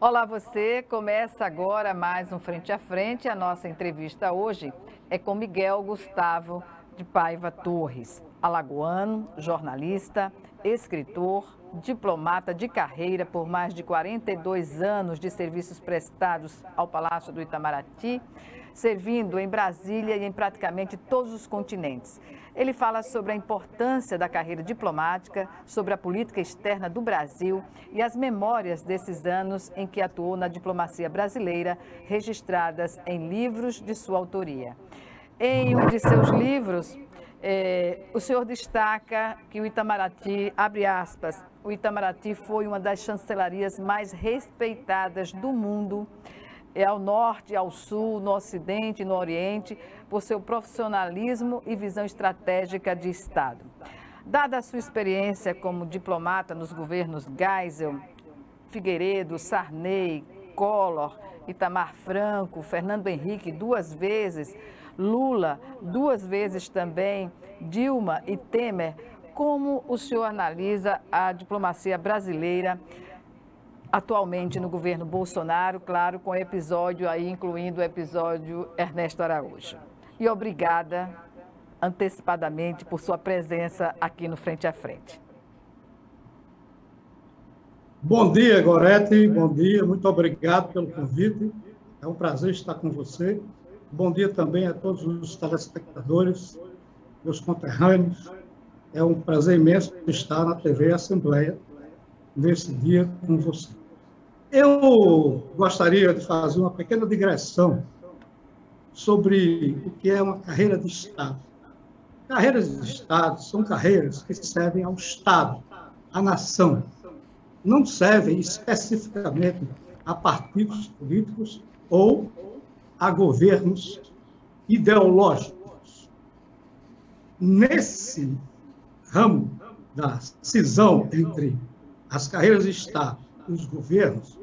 Olá você, começa agora mais um Frente a Frente. A nossa entrevista hoje é com Miguel Gustavo de Paiva Torres, alagoano, jornalista, escritor, diplomata de carreira por mais de 42 anos de serviços prestados ao Palácio do Itamaraty, servindo em Brasília e em praticamente todos os continentes. Ele fala sobre a importância da carreira diplomática, sobre a política externa do Brasil e as memórias desses anos em que atuou na diplomacia brasileira, registradas em livros de sua autoria. Em um de seus livros, o senhor destaca que o Itamaraty, abre aspas, o Itamaraty foi uma das chancelarias mais respeitadas do mundo, ao norte, ao sul, no ocidente e no oriente, por seu profissionalismo e visão estratégica de Estado. Dada a sua experiência como diplomata nos governos Geisel, Figueiredo, Sarney, Collor, Itamar Franco, Fernando Henrique 2 vezes, Lula 2 vezes também, Dilma e Temer, como o senhor analisa a diplomacia brasileira atualmente no governo Bolsonaro, claro, com episódio aí, incluindo o episódio Ernesto Araújo. E obrigada antecipadamente por sua presença aqui no Frente a Frente. Bom dia, Gorete, bom dia, muito obrigado pelo convite, é um prazer estar com você. Bom dia também a todos os telespectadores, meus conterrâneos, é um prazer imenso estar na TV Assembleia nesse dia com você. Eu gostaria de fazer uma pequena digressão sobre o que é uma carreira de Estado. Carreiras de Estado são carreiras que servem ao Estado, à nação. Não servem especificamente a partidos políticos ou a governos ideológicos. Nesse ramo da cisão entre as carreiras de Estado e os governos,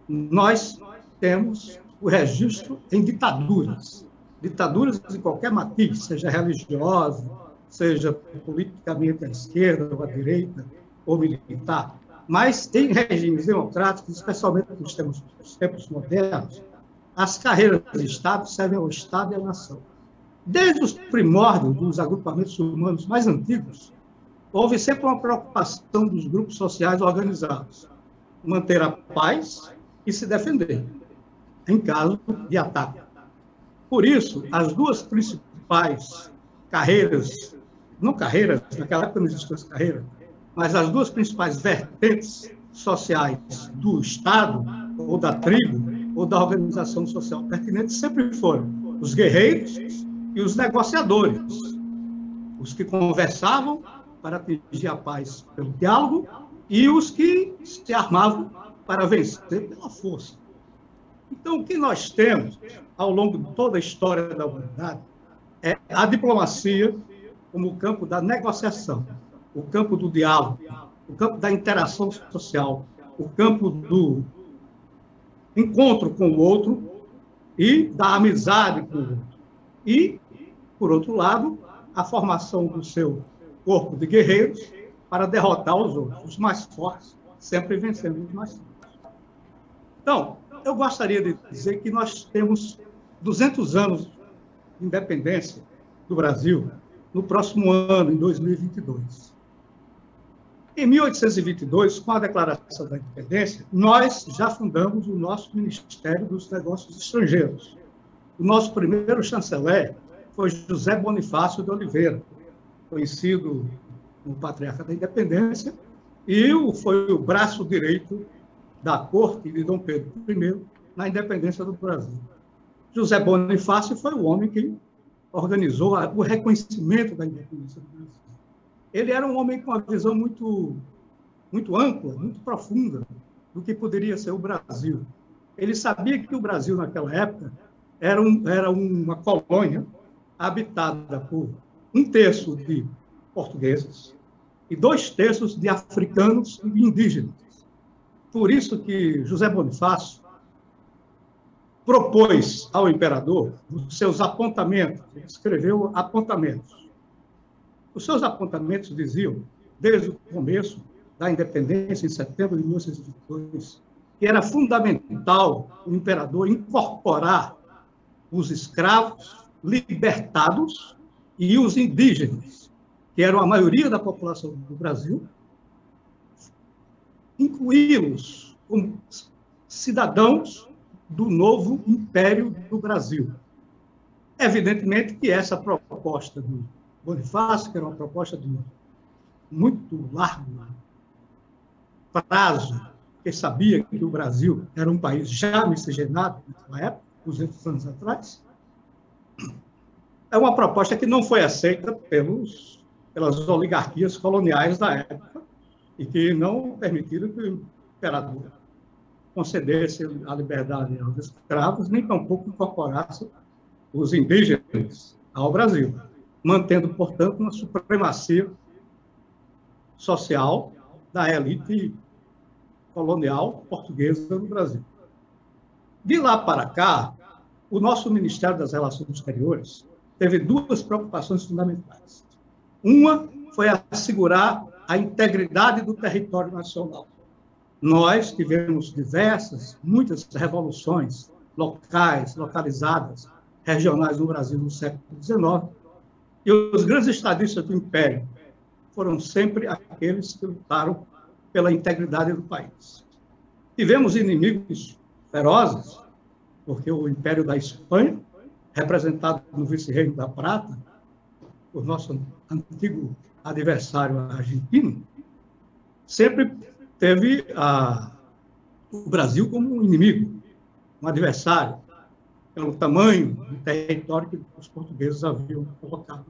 nós temos o registro em ditaduras de qualquer matiz, seja religiosa, seja politicamente à esquerda ou à direita, ou militar. Mas em regimes democráticos, especialmente nos tempos modernos, as carreiras de Estado servem ao Estado e à nação. Desde os primórdios dos agrupamentos humanos mais antigos, houve sempre uma preocupação dos grupos sociais organizados, manter a paz e se defender, em caso de ataque. Por isso, as duas principais carreiras, não carreiras, naquela época não existiam as carreiras, mas as duas principais vertentes sociais do Estado, ou da tribo, ou da organização social pertinente, sempre foram os guerreiros e os negociadores, os que conversavam para atingir a paz pelo diálogo e os que se armavam para vencer pela força. Então, o que nós temos ao longo de toda a história da humanidade é a diplomacia como o campo da negociação, o campo do diálogo, o campo da interação social, o campo do encontro com o outro e da amizade com o outro. E, por outro lado, a formação do seu corpo de guerreiros para derrotar os outros, os mais fortes, sempre vencendo os mais fortes. Então, eu gostaria de dizer que nós temos 200 anos de independência do Brasil no próximo ano, em 2022. Em 1822, com a Declaração da Independência, nós já fundamos o nosso Ministério dos Negócios Estrangeiros. O nosso primeiro chanceler foi José Bonifácio de Oliveira, conhecido como patriarca da Independência, e foi o braço direito da corte de Dom Pedro I na independência do Brasil. José Bonifácio foi o homem que organizou o reconhecimento da independência do Brasil. Ele era um homem com uma visão muito ampla, muito profunda do que poderia ser o Brasil. Ele sabia que o Brasil, naquela época, era uma colônia habitada por 1/3 de portugueses e 2/3 de africanos e indígenas. Por isso que José Bonifácio propôs ao imperador os seus apontamentos, ele escreveu apontamentos. Os seus apontamentos diziam, desde o começo da independência, em setembro de 1822, que era fundamental o imperador incorporar os escravos libertados e os indígenas, que eram a maioria da população do Brasil, incluí-los como cidadãos do novo Império do Brasil. Evidentemente que essa proposta do Bonifácio, que era uma proposta de muito largo prazo, porque sabia que o Brasil era um país já miscigenado naquela época, 200 anos atrás, é uma proposta que não foi aceita pelas oligarquias coloniais da época e que não permitiram que o imperador concedesse a liberdade aos escravos, nem tampouco incorporasse os indígenas ao Brasil, mantendo, portanto, uma supremacia social da elite colonial portuguesa no Brasil. De lá para cá, o nosso Ministério das Relações Exteriores teve duas preocupações fundamentais. Uma foi assegurar a integridade do território nacional. Nós tivemos muitas revoluções locais, localizadas, regionais no Brasil no século XIX, e os grandes estadistas do Império foram sempre aqueles que lutaram pela integridade do país. Tivemos inimigos ferozes, porque o Império da Espanha, representado no Vice-Reino da Prata, por nosso antigo adversário argentino, sempre teve o Brasil como um inimigo, um adversário, pelo tamanho do território que os portugueses haviam colocado.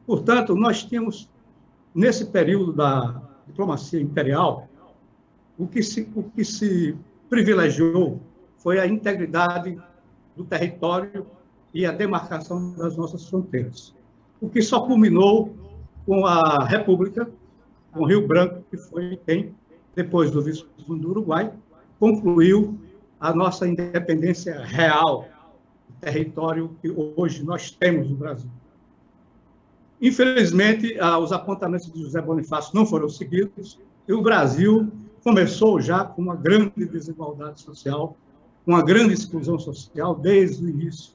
Portanto, nós tínhamos, nesse período da diplomacia imperial, o que se privilegiou foi a integridade do território e a demarcação das nossas fronteiras, o que só culminou com a República, com o Rio Branco, que foi quem, depois do Visconde do Uruguai, concluiu a nossa independência real, o território que hoje nós temos no Brasil. Infelizmente, os apontamentos de José Bonifácio não foram seguidos e o Brasil começou já com uma grande desigualdade social, uma grande exclusão social desde o início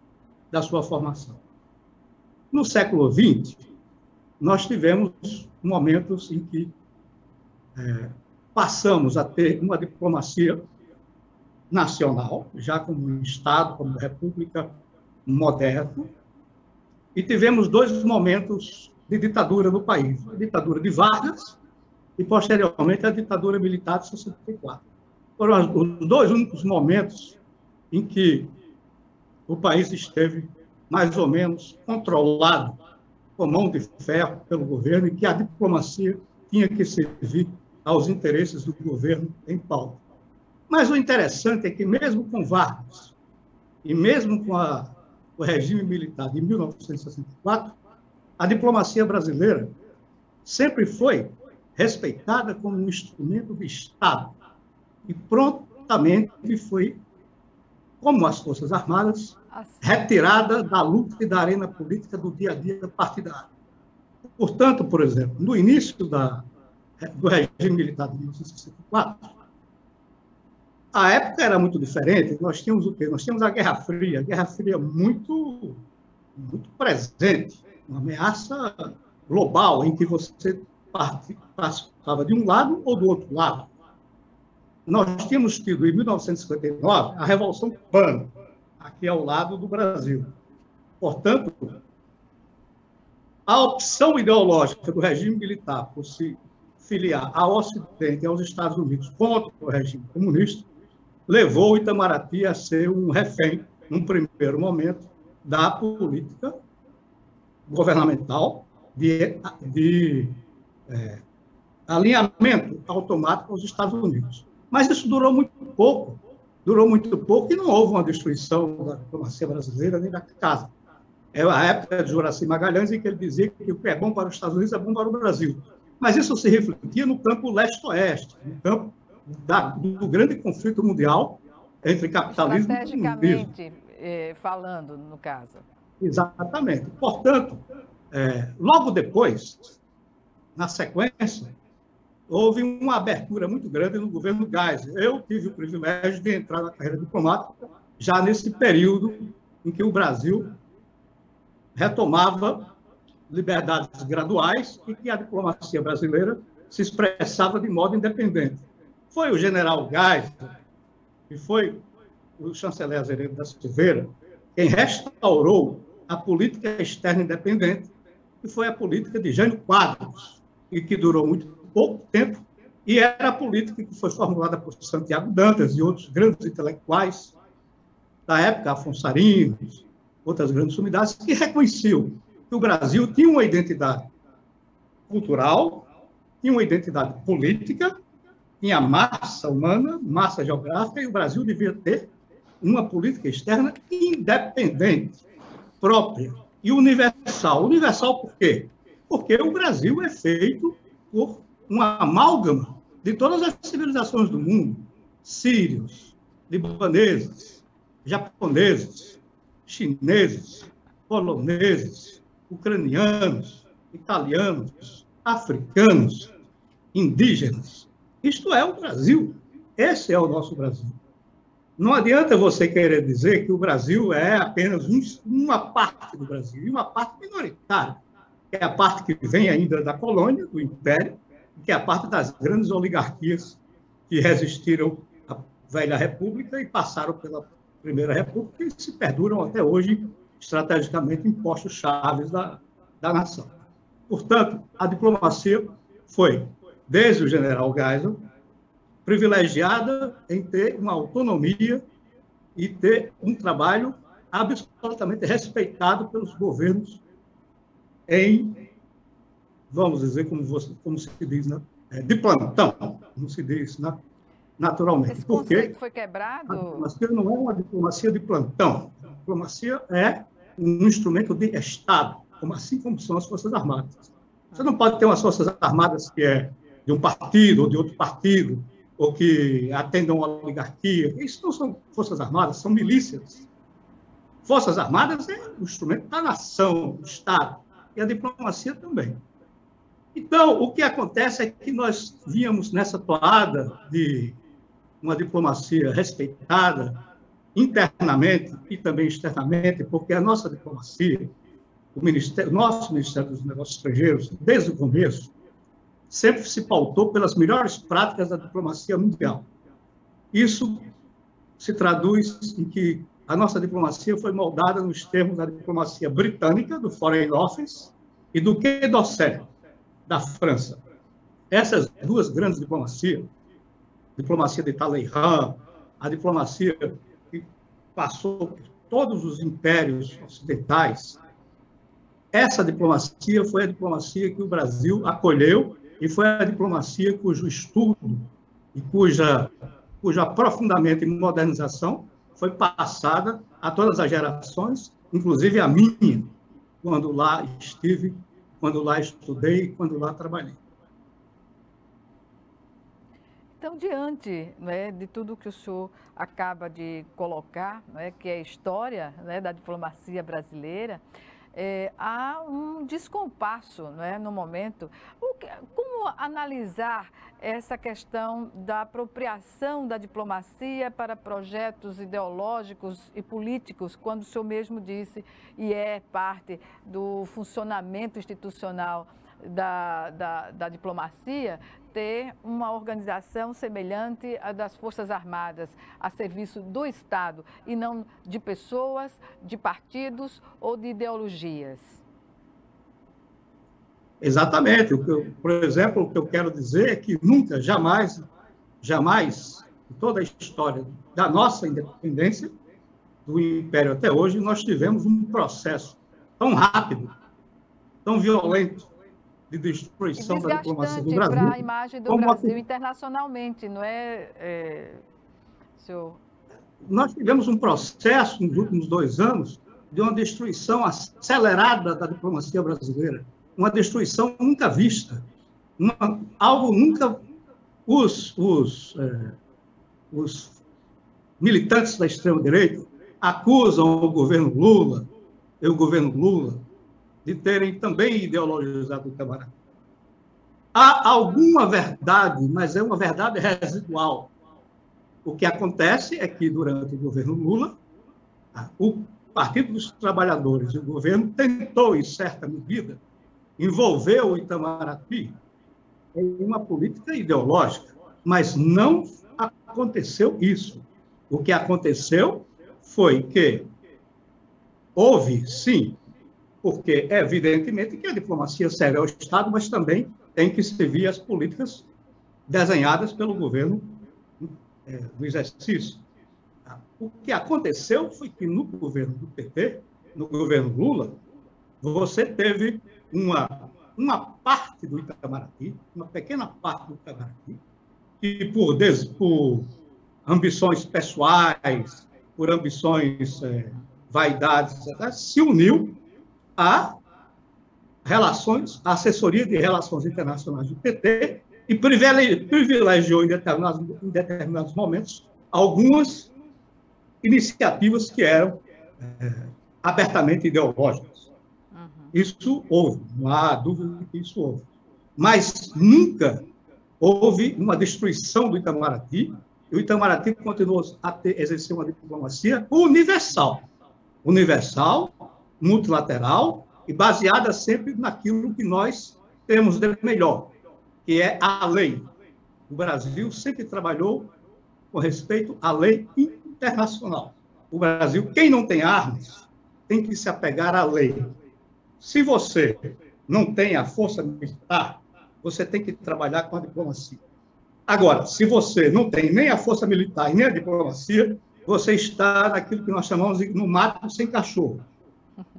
da sua formação. No século XX, nós tivemos momentos em que passamos a ter uma diplomacia nacional, já como um Estado, como república moderna, e tivemos dois momentos de ditadura no país, a ditadura de Vargas e, posteriormente, a ditadura militar de 64. Foram os dois únicos momentos em que o país esteve mais ou menos controlado com mão de ferro pelo governo e que a diplomacia tinha que servir aos interesses do governo em pauta. Mas o interessante é que, mesmo com Vargas e mesmo com o regime militar de 1964, a diplomacia brasileira sempre foi respeitada como um instrumento de Estado e prontamente foi, como as Forças Armadas, retirada da luta e da arena política do dia a dia partidário. Portanto, por exemplo, no início do regime militar de 1964, a época era muito diferente. Nós tínhamos o quê? Nós tínhamos a Guerra Fria muito, muito presente, uma ameaça global em que você participava de um lado ou do outro lado. Nós tínhamos tido, em 1959, a Revolução Cubana, aqui ao lado do Brasil. Portanto, a opção ideológica do regime militar por se filiar ao Ocidente e aos Estados Unidos contra o regime comunista levou o Itamaraty a ser um refém, num primeiro momento, da política governamental de alinhamento automático aos Estados Unidos. Mas isso durou muito pouco e não houve uma destruição da diplomacia brasileira nem da casa. É a época de Juraci Magalhães em que ele dizia que o que é bom para os Estados Unidos é bom para o Brasil. Mas isso se refletia no campo leste-oeste, no campo do grande conflito mundial entre capitalismo e comunismo. Estrategicamente falando, no caso. Exatamente. Portanto, logo depois, na sequência, houve uma abertura muito grande no governo Geisel. Eu tive o privilégio de entrar na carreira diplomática já nesse período em que o Brasil retomava liberdades graduais e que a diplomacia brasileira se expressava de modo independente. Foi o general Geisel e foi o chanceler Azevedo da Silveira quem restaurou a política externa independente, que foi a política de Jânio Quadros, e que durou muito pouco tempo, e era a política que foi formulada por Santiago Dantas e outros grandes intelectuais da época, Afonso Arinos, outras grandes unidades, que reconheciam que o Brasil tinha uma identidade cultural, tinha uma identidade política, tinha massa humana, massa geográfica, e o Brasil devia ter uma política externa independente, própria e universal. Universal por quê? Porque o Brasil é feito por uma amálgama de todas as civilizações do mundo, sírios, libaneses, japoneses, chineses, poloneses, ucranianos, italianos, africanos, indígenas. Isto é o Brasil. Esse é o nosso Brasil. Não adianta você querer dizer que o Brasil é apenas uma parte do Brasil, e uma parte minoritária, que é a parte que vem ainda da colônia, do Império, que é a parte das grandes oligarquias que resistiram à velha República e passaram pela Primeira República e se perduram até hoje, estrategicamente, em postos chaves da nação. Portanto, a diplomacia foi, desde o general Geisel, privilegiada em ter uma autonomia e ter um trabalho absolutamente respeitado pelos governos em, vamos dizer, como se diz, né? De plantão, como se diz, né? Naturalmente. Esse conceito foi quebrado? A diplomacia não é uma diplomacia de plantão. A diplomacia é um instrumento de Estado, assim como são as Forças Armadas. Você não pode ter umas Forças Armadas que é de um partido ou de outro partido, ou que atendam a oligarquia. Isso não são Forças Armadas, são milícias. Forças Armadas é um instrumento da nação, do Estado, e a diplomacia também. Então, o que acontece é que nós víamos nessa toada de uma diplomacia respeitada internamente e também externamente, porque a nossa diplomacia, o nosso Ministério dos Negócios Estrangeiros, desde o começo, sempre se pautou pelas melhores práticas da diplomacia mundial. Isso se traduz em que a nossa diplomacia foi moldada nos termos da diplomacia britânica, do Foreign Office, e do Quai d'Orsay, da França. Essas duas grandes diplomacias, diplomacia de Talleyrand, a diplomacia que passou por todos os impérios ocidentais, essa diplomacia foi a diplomacia que o Brasil acolheu e foi a diplomacia cujo estudo e cujo aprofundamento e modernização foi passada a todas as gerações, inclusive a minha, quando lá estive, quando lá estudei, quando lá trabalhei. Então, diante, né, de tudo que o senhor acaba de colocar, né, que é a história, né, da diplomacia brasileira, há um descompasso, né, no momento. Como analisar essa questão da apropriação da diplomacia para projetos ideológicos e políticos, quando o senhor mesmo disse, e é parte do funcionamento institucional da diplomacia, ter uma organização semelhante à das Forças Armadas, a serviço do Estado, e não de pessoas, de partidos ou de ideologias? Exatamente. Por exemplo, o que eu quero dizer é que nunca, jamais, em toda a história da nossa independência, do Império até hoje, nós tivemos um processo tão rápido, tão violento, de destruição da diplomacia do Brasil. Para a imagem do Brasil internacionalmente, não é, senhor? Nós tivemos um processo, nos últimos 2 anos, de uma destruição acelerada da diplomacia brasileira, uma destruição nunca vista, algo nunca... Os militantes da extrema-direita acusam o governo Lula e o governo Lula de terem também ideologizado o camarada. há alguma verdade, mas é uma verdade residual. O que acontece é que, durante o governo Lula, o Partido dos Trabalhadores e o governo tentou, em certa medida, envolver o Itamaraty em uma política ideológica, mas não aconteceu isso. O que aconteceu foi que houve, sim, porque evidentemente que a diplomacia serve ao Estado, mas também tem que servir as políticas desenhadas pelo governo do exercício. O que aconteceu foi que no governo do PT, no governo Lula, você teve uma parte do Itamaraty, uma pequena parte do Itamaraty, que por ambições pessoais, por ambições, vaidades, etc., se uniu à assessoria de relações internacionais do PT e privilegiou em determinados momentos algumas iniciativas que eram abertamente ideológicas. Isso houve, não há dúvida que isso houve. Mas nunca houve uma destruição do Itamaraty, e o Itamaraty continuou a exercer uma diplomacia universal, multilateral e baseada sempre naquilo que nós temos de melhor, que é a lei. O Brasil sempre trabalhou com respeito à lei internacional. O Brasil, quem não tem armas, tem que se apegar à lei. Se você não tem a força militar, você tem que trabalhar com a diplomacia. Agora, se você não tem nem a força militar e nem a diplomacia, você está naquilo que nós chamamos de no mato sem cachorro.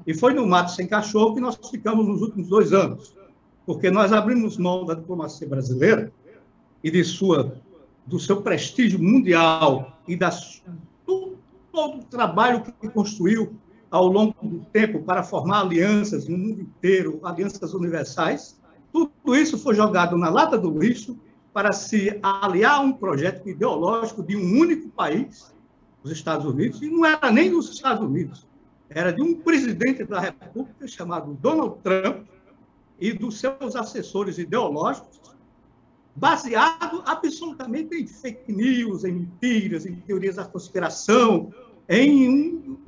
E foi no mato sem cachorro que nós ficamos nos últimos 2 anos, porque nós abrimos mão da diplomacia brasileira e do seu prestígio mundial e todo o trabalho que construiu ao longo do tempo para formar alianças no mundo inteiro, alianças universais. Tudo isso foi jogado na lata do lixo para se aliar a um projeto ideológico de um único país, os Estados Unidos, e não era nem dos Estados Unidos, era de um presidente da República chamado Donald Trump e dos seus assessores ideológicos, baseado absolutamente em fake news, em mentiras, em teorias da conspiração, em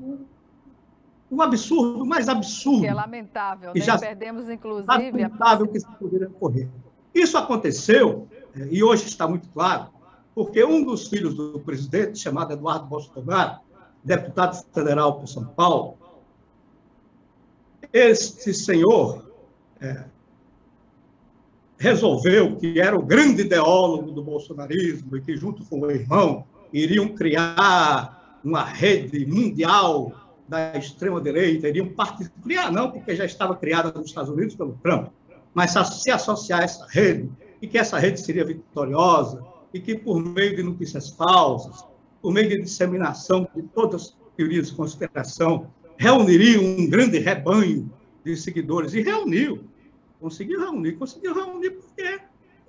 um absurdo, mais absurdo. Que é lamentável, né? Perdemos, inclusive, lamentável que isso poderia ocorrer. Isso aconteceu, e hoje está muito claro, porque um dos filhos do presidente, chamado Eduardo Bolsonaro, deputado federal por São Paulo, este senhor resolveu que era o grande ideólogo do bolsonarismo e que, junto com o irmão, iriam criar uma rede mundial da extrema-direita, iriam criar, não, porque já estava criada nos Estados Unidos pelo Trump, mas se associar a essa rede, e que essa rede seria vitoriosa, e que, por meio de notícias falsas, por meio de disseminação de todas as teorias de conspiração, reuniriam um grande rebanho de seguidores, e conseguiu reunir porque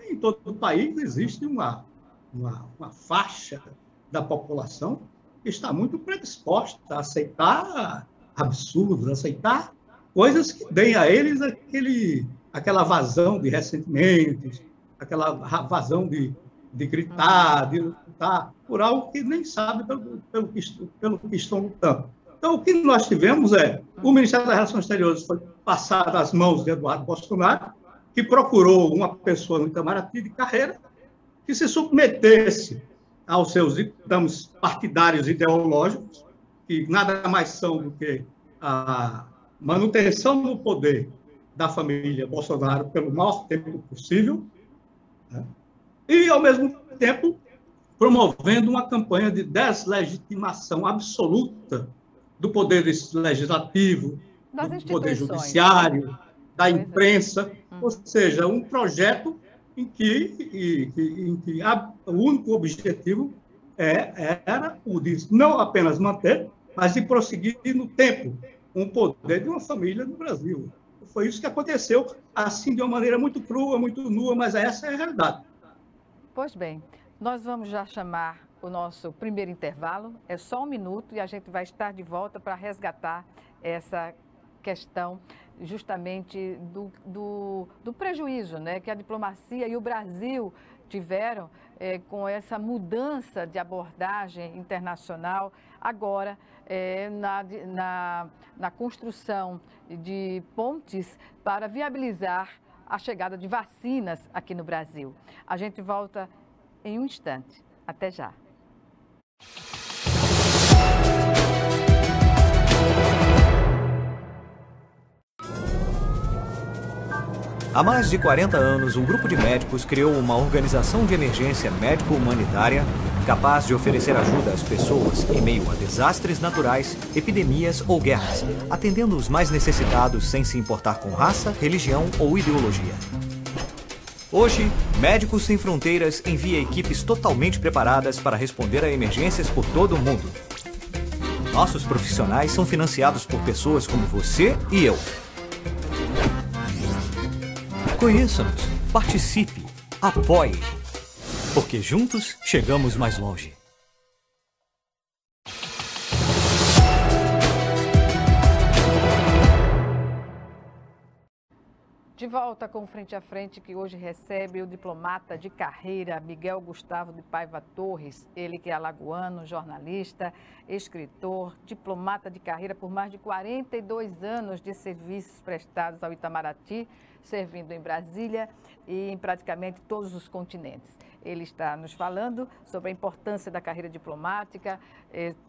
em todo o país existe uma faixa da população que está muito predisposta a aceitar absurdos, a aceitar coisas que deem a eles aquela vazão de ressentimentos, aquela vazão de gritar, de lutar por algo que nem sabe pelo que estão lutando. Então, o que nós tivemos o Ministério das Relações Exteriores foi passado às mãos de Eduardo Bolsonaro, que procurou uma pessoa no Itamaraty de carreira que se submetesse aos seus ditames partidários ideológicos, que nada mais são do que a manutenção do poder da família Bolsonaro pelo maior tempo possível, né? E, ao mesmo tempo, promovendo uma campanha de deslegitimação absoluta do poder legislativo, do poder judiciário, da imprensa, ou seja, um projeto em que o único objetivo era o de não apenas manter, mas de prosseguir no tempo o poder de uma família no Brasil. Foi isso que aconteceu, assim, de uma maneira muito crua, muito nua, mas essa é a realidade. Pois bem, nós vamos já chamar o nosso primeiro intervalo, é só 1 minuto e a gente vai estar de volta para resgatar essa questão justamente do prejuízo, né, que a diplomacia e o Brasil tiveram com essa mudança de abordagem internacional, agora na construção de pontes para viabilizar a chegada de vacinas aqui no Brasil. A gente volta em um instante. Até já. Há mais de 40 anos, um grupo de médicos criou uma organização de emergência médico-humanitária capaz de oferecer ajuda às pessoas em meio a desastres naturais, epidemias ou guerras, atendendo os mais necessitados sem se importar com raça, religião ou ideologia. Hoje, Médicos Sem Fronteiras envia equipes totalmente preparadas para responder a emergências por todo o mundo. Nossos profissionais são financiados por pessoas como você e eu. Conheça-nos, participe, apoie, porque juntos chegamos mais longe. De volta com Frente a Frente, que hoje recebe o diplomata de carreira Miguel Gustavo de Paiva Torres, ele que é alagoano, jornalista, escritor, diplomata de carreira por mais de 42 anos de serviços prestados ao Itamaraty, servindo em Brasília e em praticamente todos os continentes. Ele está nos falando sobre a importância da carreira diplomática,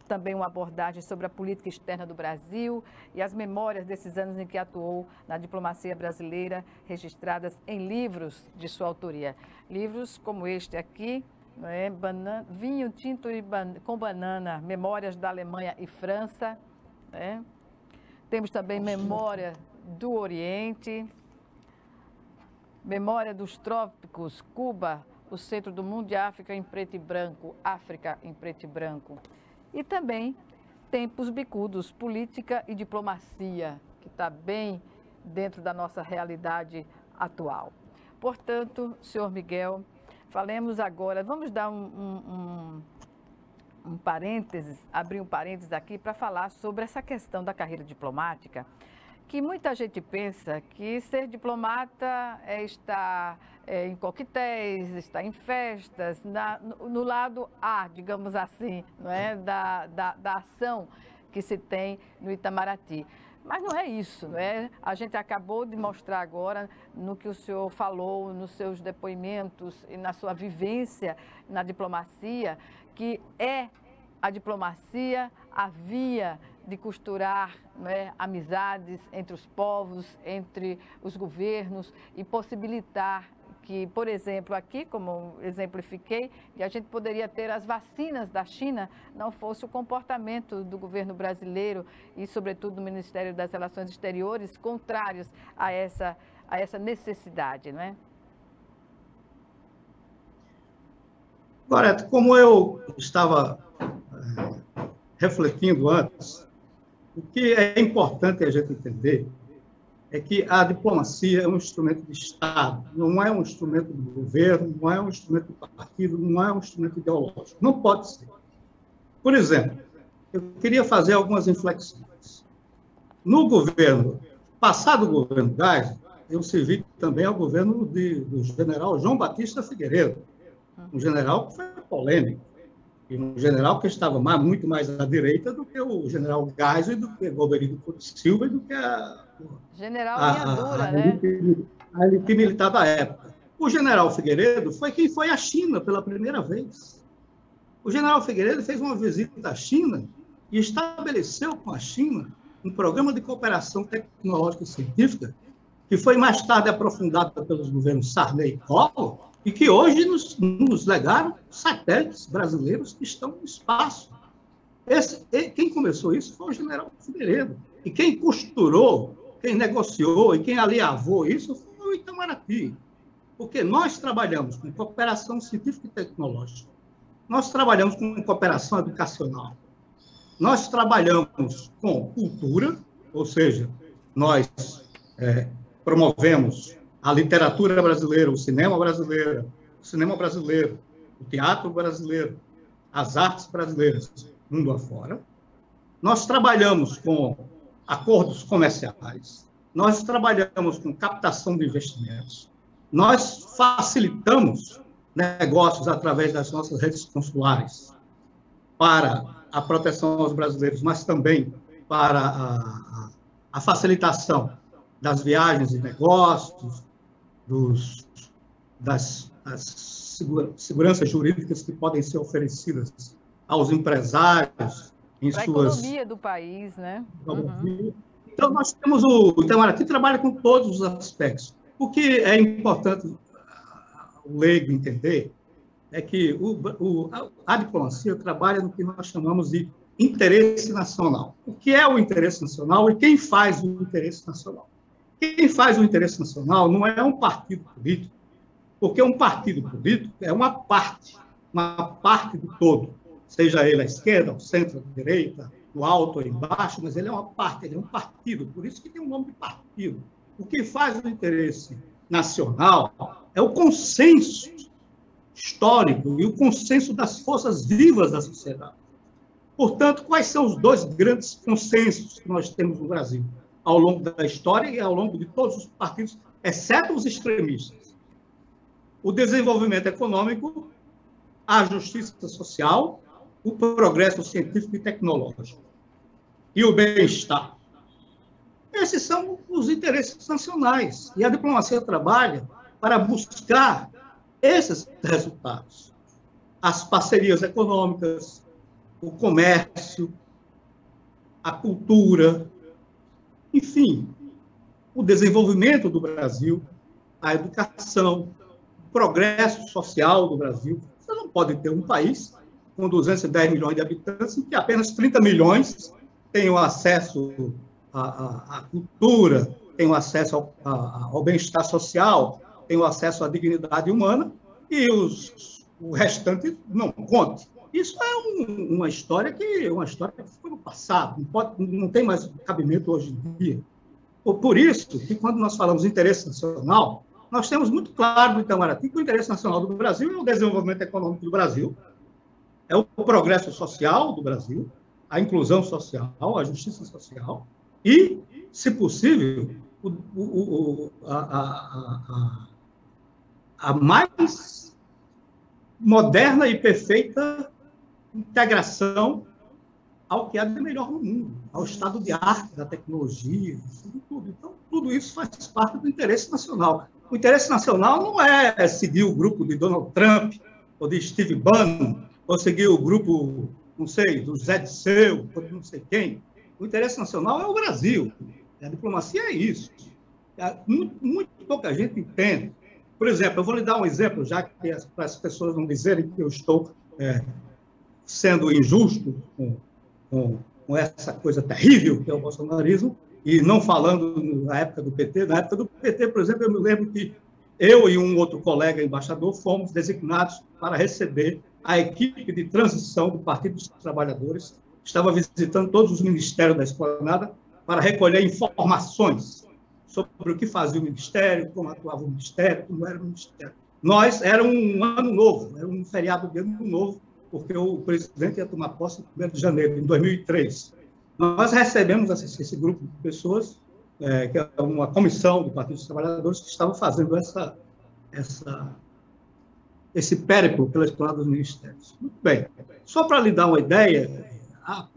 também uma abordagem sobre a política externa do Brasil e as memórias desses anos em que atuou na diplomacia brasileira, registradas em livros de sua autoria. Livros como este aqui, Vinho Tinto com Banana, Memórias da Alemanha e França. Temos também Memória do Oriente, Memória dos Trópicos, Cuba, o Centro do Mundo de África em preto e branco, África em preto e branco. E também Tempos Bicudos, Política e Diplomacia, que está bem dentro da nossa realidade atual. Portanto, senhor Miguel, falemos agora, vamos dar um parênteses, abrir um parênteses aqui para falar sobre essa questão da carreira diplomática, que muita gente pensa que ser diplomata é estar em coquetéis, estar em festas, no lado A, digamos assim, não é? da ação que se tem no Itamaraty. Mas não é isso, não é? A gente acabou de mostrar agora no que o senhor falou, nos seus depoimentos e na sua vivência na diplomacia, que é a diplomacia a via de costurar, né, amizades entre os povos, entre os governos e possibilitar que, por exemplo, aqui, como exemplifiquei, que a gente poderia ter as vacinas da China, não fosse o comportamento do governo brasileiro e, sobretudo, do Ministério das Relações Exteriores, contrários a essa necessidade, não é? Goreto, como eu estava refletindo antes, o que é importante a gente entender é que a diplomacia é um instrumento de Estado, não é um instrumento do governo, não é um instrumento do partido, não é um instrumento ideológico. Não pode ser. Por exemplo, eu queria fazer algumas inflexões. No governo, passado o governo Geisel, eu servi também ao governo do general João Batista Figueiredo, um general que foi polêmico, e um general que estava muito mais à direita do que o general Geisel, do que o Governo Silva e do que a elite militar da época. O general Figueiredo foi quem foi à China pela primeira vez. O general Figueiredo fez uma visita à China e estabeleceu com a China um programa de cooperação tecnológica e científica que foi mais tarde aprofundado pelos governos Sarney e Collor, e que hoje nos legaram satélites brasileiros que estão no espaço. Quem começou isso foi o general Figueiredo. E quem costurou, quem negociou e quem alinhavou isso foi o Itamaraty. Porque nós trabalhamos com cooperação científica e tecnológica. Nós trabalhamos com cooperação educacional. Nós trabalhamos com cultura, ou seja, nós promovemos a literatura brasileira, o cinema brasileiro, o teatro brasileiro, as artes brasileiras, mundo afora. Nós trabalhamos com acordos comerciais, nós trabalhamos com captação de investimentos, nós facilitamos negócios através das nossas redes consulares para a proteção aos brasileiros, mas também para a facilitação das viagens e negócios, das seguranças jurídicas que podem ser oferecidas aos empresários em para suas... a economia do país, né? Então, nós temos o Itamaraty trabalha com todos os aspectos. O que é importante o leigo entender é que a diplomacia trabalha no que nós chamamos de interesse nacional. O que é o interesse nacional e quem faz o interesse nacional? Quem faz o interesse nacional não é um partido político, porque um partido político é uma parte do todo, seja ele à esquerda, ao centro, à direita, no alto ou embaixo, mas ele é uma parte, ele é um partido, por isso que tem o nome de partido. O que faz o interesse nacional é o consenso histórico e o consenso das forças vivas da sociedade. Portanto, quais são os dois grandes consensos que nós temos no Brasil, ao longo da história e ao longo de todos os partidos, exceto os extremistas? O desenvolvimento econômico, a justiça social, o progresso científico e tecnológico e o bem-estar. Esses são os interesses nacionais. E a diplomacia trabalha para buscar esses resultados. As parcerias econômicas, o comércio, a cultura, enfim, o desenvolvimento do Brasil, a educação, o progresso social do Brasil. Você não pode ter um país com 210 milhões de habitantes em que apenas 30 milhões tenham acesso à cultura, tenham acesso ao bem-estar social, tenham acesso à dignidade humana, e o restante não conte. Isso é uma história que foi no passado, não tem mais cabimento hoje em dia. Por isso que, quando nós falamos de interesse nacional, nós temos muito claro no Itamaraty que o interesse nacional do Brasil é o desenvolvimento econômico do Brasil, é o progresso social do Brasil, a inclusão social, a justiça social e, se possível, a mais moderna e perfeita integração ao que há de melhor no mundo, ao estado de arte, da tecnologia, tudo. Então, tudo isso faz parte do interesse nacional. O interesse nacional não é seguir o grupo de Donald Trump ou de Steve Bannon, ou seguir o grupo, não sei, do Zé Disseu, ou de não sei quem. O interesse nacional é o Brasil. A diplomacia é isso. Muito pouca gente entende. Por exemplo, eu vou lhe dar um exemplo, já que para as pessoas não dizerem que eu estou sendo injusto com essa coisa terrível que é o bolsonarismo, e não falando na época do PT. Na época do PT, por exemplo, eu me lembro que eu e um outro colega embaixador fomos designados para receber a equipe de transição do Partido dos Trabalhadores, que estava visitando todos os ministérios da Esplanada para recolher informações sobre o que fazia o Ministério, como atuava o Ministério, como era o Ministério. Era um ano novo, era um feriado de ano novo, porque o presidente ia tomar posse no 1º de janeiro, em 2003. Nós recebemos esse grupo de pessoas, que é uma comissão do Partido dos Trabalhadores, que estava fazendo esse périplo pela Esplanada dos Ministérios. Muito bem. Só para lhe dar uma ideia, o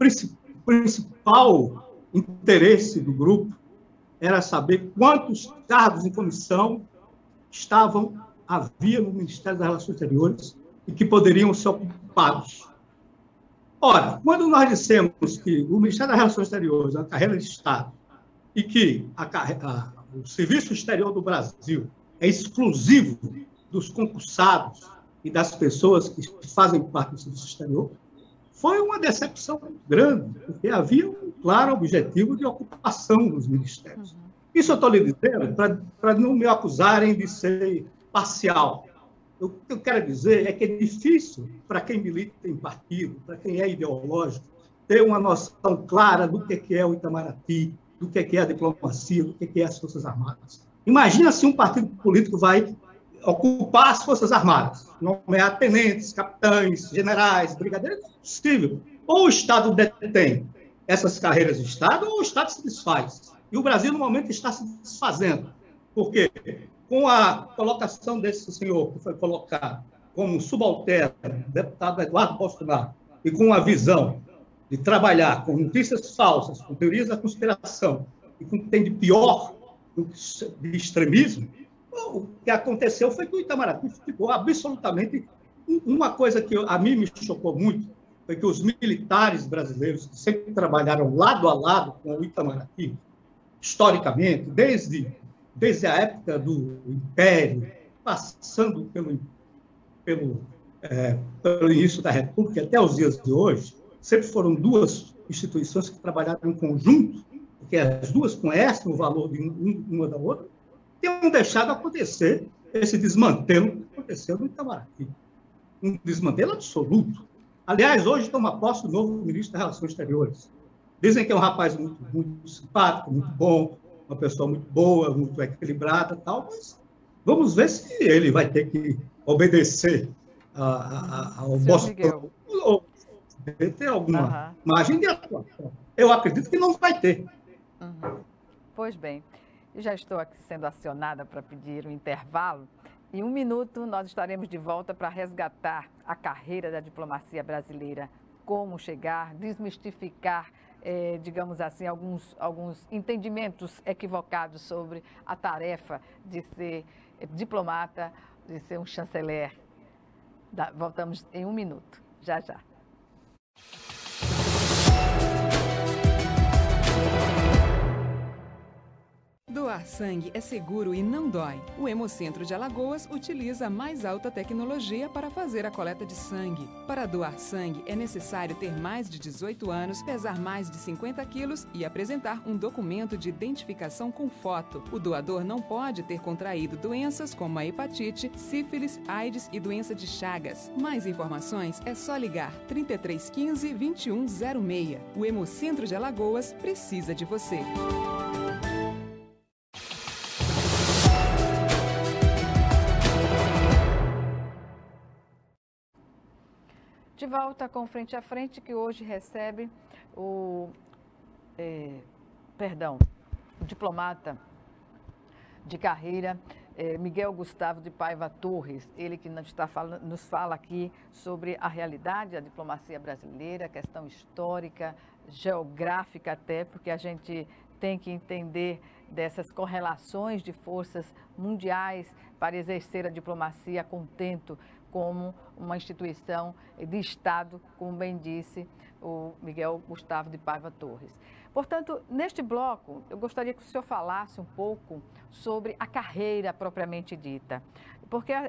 principal interesse do grupo era saber quantos cargos em comissão havia no Ministério das Relações Exteriores e que poderiam ser ocupados. Ora, quando nós dissemos que o Ministério das Relações Exteriores é uma carreira de Estado e que o Serviço Exterior do Brasil é exclusivo dos concursados e das pessoas que fazem parte do Serviço Exterior, foi uma decepção grande, porque havia um claro objetivo de ocupação dos ministérios. Isso eu estou lhe dizendo para não me acusarem de ser parcial. O que eu quero dizer é que é difícil para quem milita em partido, para quem é ideológico, ter uma noção clara do que é o Itamaraty, do que é a diplomacia, do que é as Forças Armadas. Imagina se um partido político vai ocupar as Forças Armadas, nomear tenentes, capitães, generais, brigadeiros, é possível. Ou o Estado detém essas carreiras de Estado, ou o Estado se desfaz. E o Brasil, no momento, está se desfazendo. Por quê? Com a colocação desse senhor, que foi colocado como subalterno, deputado Eduardo Bolsonaro, e com a visão de trabalhar com notícias falsas, com teorias da conspiração, e com o que tem de pior, de extremismo, o que aconteceu foi que o Itamaraty ficou absolutamente... Uma coisa que a mim me chocou muito foi que os militares brasileiros, que sempre trabalharam lado a lado com o Itamaraty, historicamente, desde a época do Império, passando pelo início da República até os dias de hoje, sempre foram duas instituições que trabalharam em conjunto, porque as duas conhecem o valor de uma da outra, tenham deixado acontecer esse desmantelo que aconteceu no Itamaraty. Um desmantelo absoluto. Aliás, hoje toma posse o novo ministro das Relações Exteriores. Dizem que é um rapaz muito, muito simpático, muito bom, uma pessoa muito boa, muito equilibrada, tal, mas vamos ver se ele vai ter que obedecer ao Bolsonaro ou ter alguma margem de atuação. Eu acredito que não vai ter. Pois bem, eu já estou aqui sendo acionada para pedir um intervalo. Em 1 minuto, nós estaremos de volta para resgatar a carreira da diplomacia brasileira, como chegar, desmistificar, digamos assim, alguns entendimentos equivocados sobre a tarefa de ser diplomata, de ser um chanceler. Voltamos em 1 minuto, já já. Doar sangue é seguro e não dói. O Hemocentro de Alagoas utiliza a mais alta tecnologia para fazer a coleta de sangue. Para doar sangue, é necessário ter mais de 18 anos, pesar mais de 50 quilos e apresentar um documento de identificação com foto. O doador não pode ter contraído doenças como a hepatite, sífilis, AIDS e doença de Chagas. Mais informações é só ligar 3315 2106. O Hemocentro de Alagoas precisa de você. De volta com Frente a Frente, que hoje recebe o diplomata de carreira, Miguel Gustavo de Paiva Torres, ele que nos fala aqui sobre a realidade da diplomacia brasileira, questão histórica, geográfica até, porque a gente tem que entender dessas correlações de forças mundiais para exercer a diplomacia a contento, como uma instituição de Estado, como bem disse o Miguel Gustavo de Paiva Torres. Portanto, neste bloco, eu gostaria que o senhor falasse um pouco sobre a carreira propriamente dita,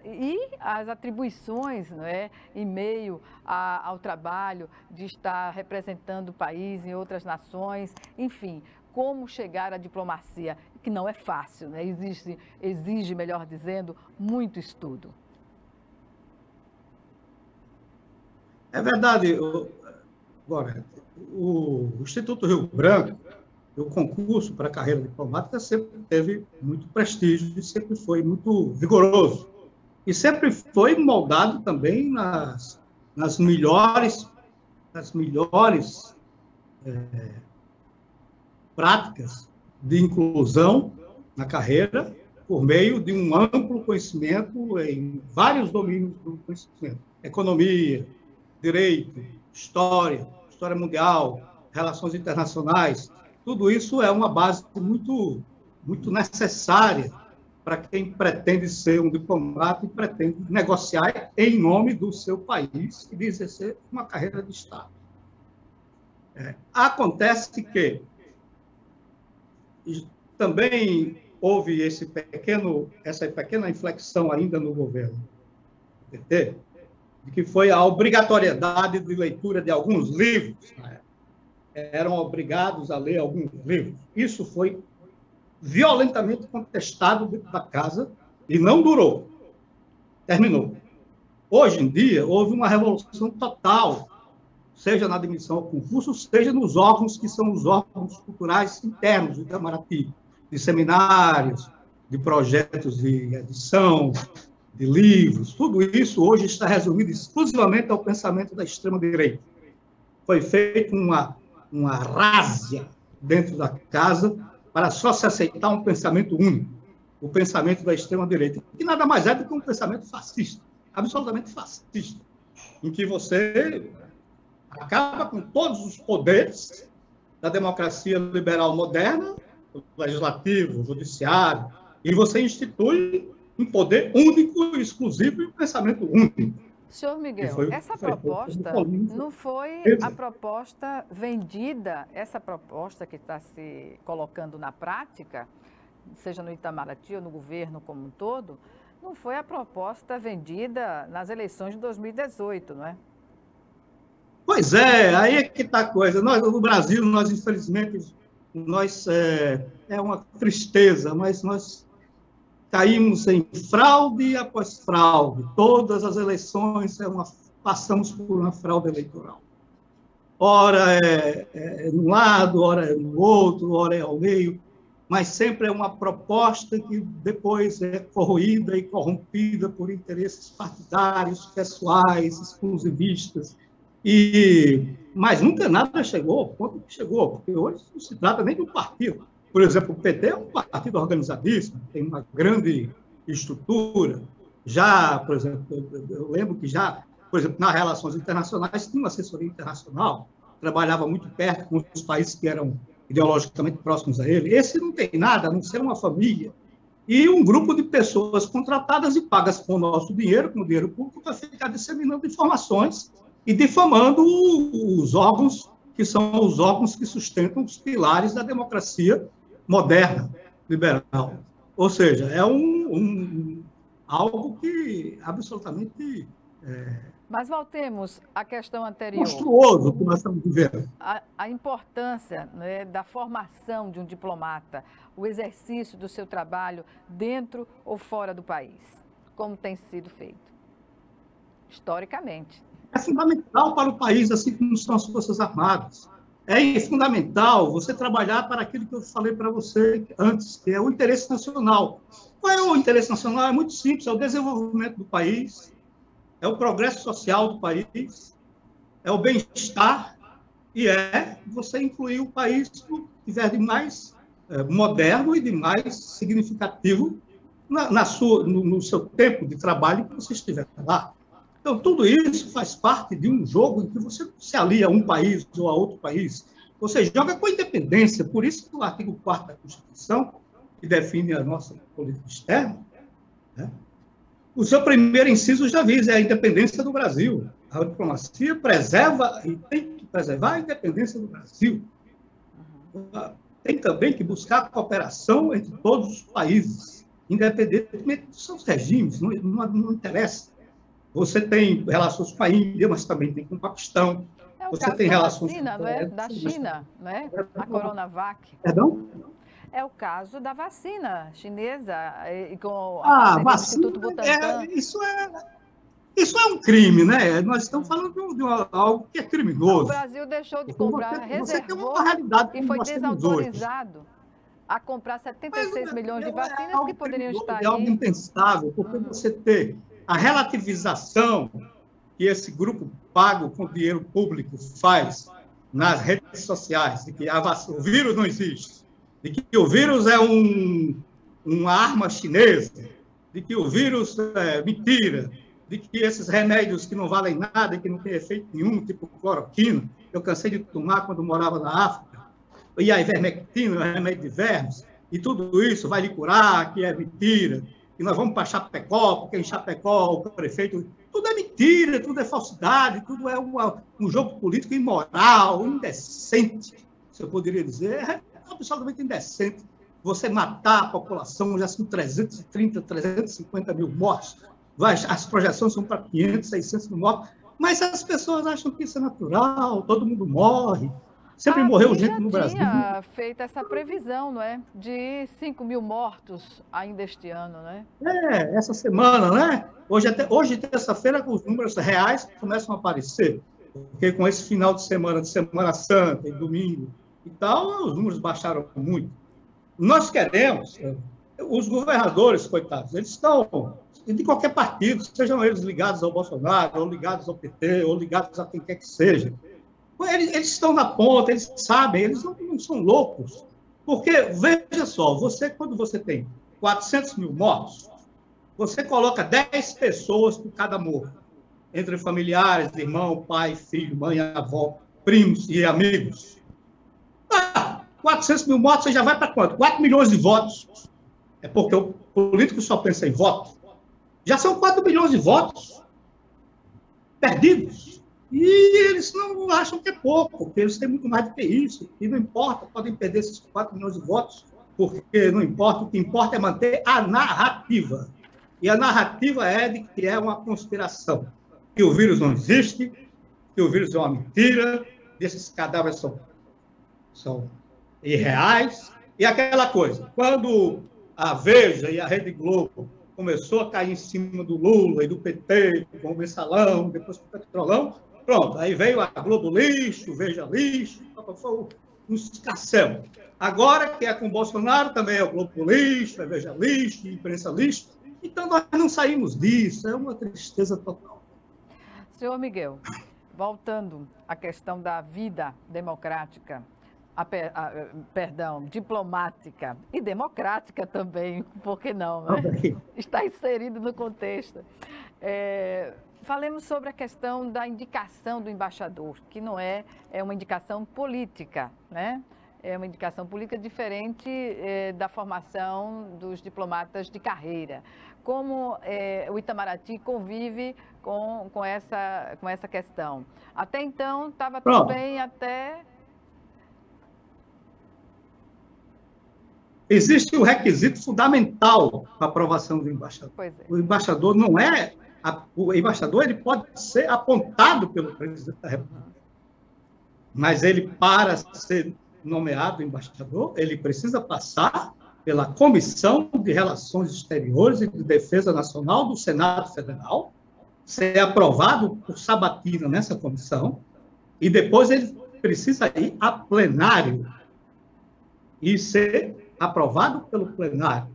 e as atribuições, não é, em meio ao trabalho de estar representando o país em outras nações, enfim, como chegar à diplomacia, que não é fácil, né? Exige, melhor dizendo, muito estudo. É verdade, Gorete. O Instituto Rio Branco, o concurso para a carreira diplomática, sempre teve muito prestígio e sempre foi muito vigoroso. E sempre foi moldado também nas melhores práticas de inclusão na carreira, por meio de um amplo conhecimento em vários domínios do conhecimento. Economia, direito, história mundial, relações internacionais, tudo isso é uma base muito, muito necessária para quem pretende ser um diplomata e pretende negociar em nome do seu país e exercer uma carreira de Estado. Acontece que também houve essa pequena inflexão ainda no governo PT, que foi a obrigatoriedade de leitura de alguns livros. Eram obrigados a ler alguns livros. Isso foi violentamente contestado dentro da casa e não durou. Terminou. Hoje em dia, houve uma revolução total, seja na admissão ao concurso, seja nos órgãos que são os órgãos culturais internos do Itamaraty, de seminários, de projetos de edição, de livros, tudo isso hoje está resumido exclusivamente ao pensamento da extrema-direita. Foi feita uma rázzia dentro da casa para só se aceitar um pensamento único, o pensamento da extrema-direita, que nada mais é do que um pensamento fascista, absolutamente fascista, em que você acaba com todos os poderes da democracia liberal moderna, o legislativo, o judiciário, e você institui um poder único e exclusivo e um pensamento único. Senhor Miguel, essa proposta não foi a proposta vendida, essa proposta que está se colocando na prática, seja no Itamaraty ou no governo como um todo, não foi a proposta vendida nas eleições de 2018, não é? Pois é, aí é que está a coisa. Nós, no Brasil, nós, infelizmente, é uma tristeza, mas nós caímos em fraude após fraude. Todas as eleições passamos por uma fraude eleitoral. Ora é num lado, ora é no outro, ora é ao meio, mas sempre é uma proposta que depois é corroída e corrompida por interesses partidários, pessoais, exclusivistas. Mas nunca nada chegou ao ponto que chegou, porque hoje não se trata nem de um partido. Por exemplo, o PT é um partido organizadíssimo, tem uma grande estrutura. Já, por exemplo, eu lembro que já, por exemplo, nas relações internacionais, tinha uma assessoria internacional, trabalhava muito perto com os países que eram ideologicamente próximos a ele. Esse não tem nada, a não ser uma família e um grupo de pessoas contratadas e pagas com o nosso dinheiro, com o dinheiro público, para ficar disseminando informações e difamando os órgãos que são os órgãos que sustentam os pilares da democracia moderna, liberal. Ou seja, é algo que absolutamente Mas voltemos à questão anterior. Monstruoso que nós estamos vivendo. A importância, né, da formação de um diplomata, o exercício do seu trabalho dentro ou fora do país, como tem sido feito, historicamente. É fundamental para o país, assim como são as Forças Armadas. É fundamental você trabalhar para aquilo que eu falei para você antes, que é o interesse nacional. Qual é o interesse nacional? É muito simples, é o desenvolvimento do país, é o progresso social do país, é o bem-estar e é você incluir o país no que tiver de mais moderno e de mais significativo no seu tempo de trabalho que você estiver lá. Então, tudo isso faz parte de um jogo em que você não se alia a um país ou a outro país. Você joga com a independência. Por isso que o artigo 4º da Constituição, que define a nossa política externa, né, o seu primeiro inciso já diz, é a independência do Brasil. A diplomacia preserva e tem que preservar a independência do Brasil. Tem também que buscar a cooperação entre todos os países, independentemente dos seus regimes, não interessa. Você tem relações com a Índia, mas também tem com o Paquistão. Você tem relações com a vacina, da China, não é? A Coronavac. Perdão? É o caso da vacina chinesa com a vacina, Instituto Butantan. Isso é um crime, né? Nós estamos falando de algo que é criminoso. O Brasil deixou de comprar, reservou e foi desautorizado a comprar 76 milhões de vacinas que poderiam estar aí. É algo impensável, porque você ter a relativização que esse grupo pago com dinheiro público faz nas redes sociais, de que o vírus não existe, de que o vírus é uma arma chinesa, de que o vírus é mentira, de que esses remédios que não valem nada e que não têm efeito nenhum, tipo cloroquina, eu cansei de tomar quando morava na África, e a ivermectina, o remédio de vermes, e tudo isso vai lhe curar, que é mentira, e nós vamos para Chapecó, porque em Chapecó o prefeito... Tudo é mentira, tudo é falsidade, tudo é um jogo político imoral, indecente, se eu poderia dizer. É absolutamente indecente você matar a população, já são 330, 350 mil mortos. As projeções são para 500, 600 mil mortos. Mas as pessoas acham que isso é natural, todo mundo morre. Sempre morreu gente no Brasil. Tinha feito essa previsão, não é? De 5 mil mortos ainda este ano, né? Essa semana, né? Hoje terça-feira, os números reais começam a aparecer. Porque com esse final de Semana Santa e domingo e tal, os números baixaram muito. Nós queremos, os governadores, coitados, eles estão de qualquer partido, sejam eles ligados ao Bolsonaro, ou ligados ao PT, ou ligados a quem quer que seja. Eles estão na ponta, eles sabem, eles não são loucos. Porque, veja só, quando você tem 400 mil mortos, você coloca 10 pessoas por cada morto, entre familiares, irmão, pai, filho, mãe, avó, primos e amigos. 400 mil mortos, você já vai para quanto? 4 milhões de votos. É porque o político só pensa em voto. Já são 4 milhões de votos perdidos. E eles não acham que é pouco, porque eles têm muito mais do que isso. E não importa, podem perder esses 4 milhões de votos, porque não importa, o que importa é manter a narrativa. E a narrativa é de que é uma conspiração, que o vírus não existe, que o vírus é uma mentira, esses cadáveres são irreais. E aquela coisa, quando a Veja e a Rede Globo começou a cair em cima do Lula e do PT, com o Mensalão, depois com o Petrolão, pronto, aí veio a Globo lixo, Veja lixo, foi um escassel. Agora, que é com o Bolsonaro, também é o Globo lixo, é Veja lixo, imprensa lixo. Então, nós não saímos disso, é uma tristeza total. Senhor Miguel, voltando à questão da vida democrática, diplomática e democrática também, por que não, né? Está inserido no contexto. Falemos sobre a questão da indicação do embaixador, que não é uma indicação política, né? É uma indicação política diferente da formação dos diplomatas de carreira. Como o Itamaraty convive com essa questão? Até então, estava tudo bem, até... Existe o requisito fundamental para a aprovação do embaixador. O embaixador não é... O embaixador ele pode ser apontado pelo presidente da República, mas ele, para ser nomeado embaixador, ele precisa passar pela Comissão de Relações Exteriores e de Defesa Nacional do Senado Federal, ser aprovado por sabatina nessa comissão, e depois ele precisa ir a plenário e ser aprovado pelo plenário.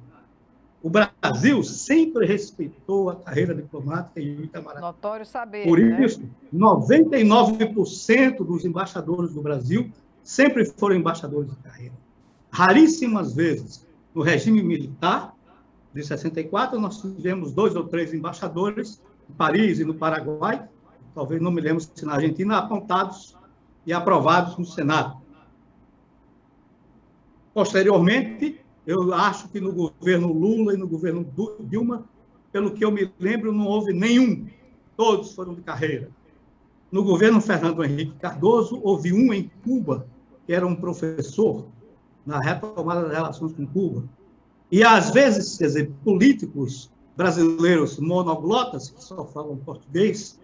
O Brasil sempre respeitou a carreira diplomática e o Itamaraty. Notório saber. Por isso, 99% dos embaixadores do Brasil sempre foram embaixadores de carreira. Raríssimas vezes, no regime militar de 64, nós tivemos 2 ou 3 embaixadores em Paris e no Paraguai, talvez não me lembro se na Argentina, apontados e aprovados no Senado. Posteriormente, eu acho que no governo Lula e no governo Dilma, pelo que eu me lembro, não houve nenhum. Todos foram de carreira. No governo Fernando Henrique Cardoso, houve um em Cuba, que era um professor na retomada das relações com Cuba. E, às vezes, quer dizer, políticos brasileiros monoglotas, que só falam português,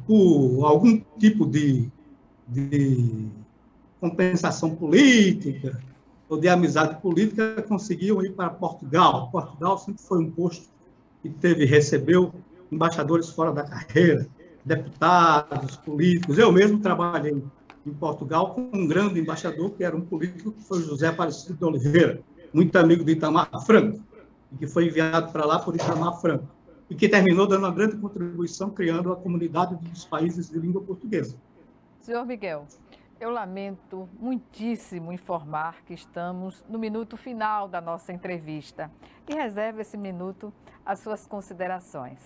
por algum tipo de compensação política ou de amizade política, conseguiam ir para Portugal. Portugal sempre foi um posto que recebeu embaixadores fora da carreira, deputados, políticos. Eu mesmo trabalhei em Portugal com um grande embaixador, que era um político, que foi José Aparecido de Oliveira, muito amigo de Itamar Franco, que foi enviado para lá por Itamar Franco, e que terminou dando uma grande contribuição, criando a comunidade dos países de língua portuguesa. Senhor Miguel, eu lamento muitíssimo informar que estamos no minuto final da nossa entrevista e reservo esse minuto às suas considerações.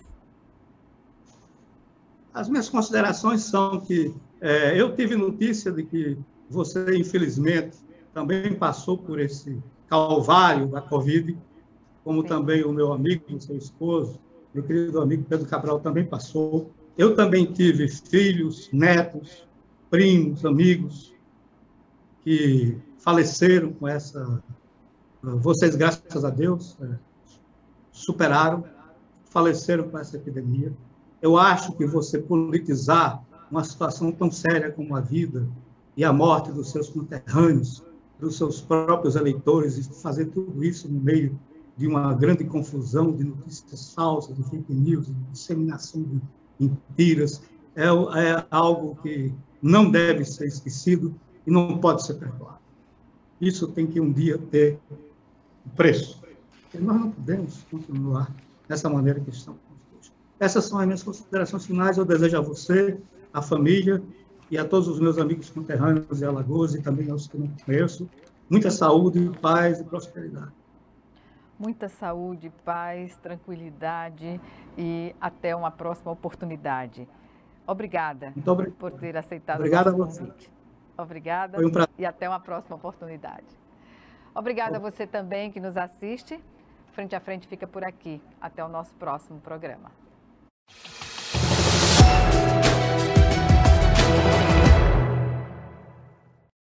As minhas considerações são que eu tive notícia de que você, infelizmente, também passou por esse calvário da Covid, como Sim. também o meu amigo, o seu esposo, meu querido amigo Pedro Cabral também passou. Eu também tive filhos, netos, primos, amigos, que faleceram com essa... Vocês, graças a Deus, superaram, faleceram com essa epidemia. Eu acho que você politizar uma situação tão séria como a vida e a morte dos seus conterrâneos, dos seus próprios eleitores, e fazer tudo isso no meio de uma grande confusão de notícias falsas, de fake news, de disseminação de mentiras, é algo que não deve ser esquecido e não pode ser perdoado. Isso tem que um dia ter preço. Porque nós não podemos continuar dessa maneira que estamos hoje. Essas são as minhas considerações finais. Eu desejo a você, a família e a todos os meus amigos conterrâneos de Alagoas e também aos que não conheço, Muita saúde, paz e prosperidade. Muita saúde, paz, tranquilidade e até uma próxima oportunidade. Obrigada por ter aceitado o nosso convite. Obrigada e até uma próxima oportunidade. Obrigada a você também que nos assiste. Frente a Frente fica por aqui. Até o nosso próximo programa.